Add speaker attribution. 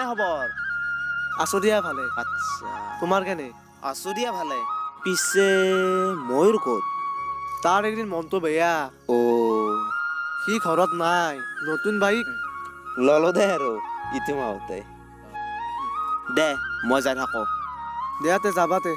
Speaker 1: কেনে খবৰ?
Speaker 2: আছো দিয়া ভালে।
Speaker 1: আচ্ছা,
Speaker 2: তোমাৰ কেনে?
Speaker 1: আছো দিয়া ভালে। পিছে ময়ূৰ ক'ত?
Speaker 2: তাৰ একদিন মনটো বেয়া,
Speaker 1: অ
Speaker 2: সি ঘৰত নাই। নতুন বাইক
Speaker 1: ললো দে আৰু ইটো মাহতে। দে মই যাই থাকো।
Speaker 2: দিয়াতে যাবাতে।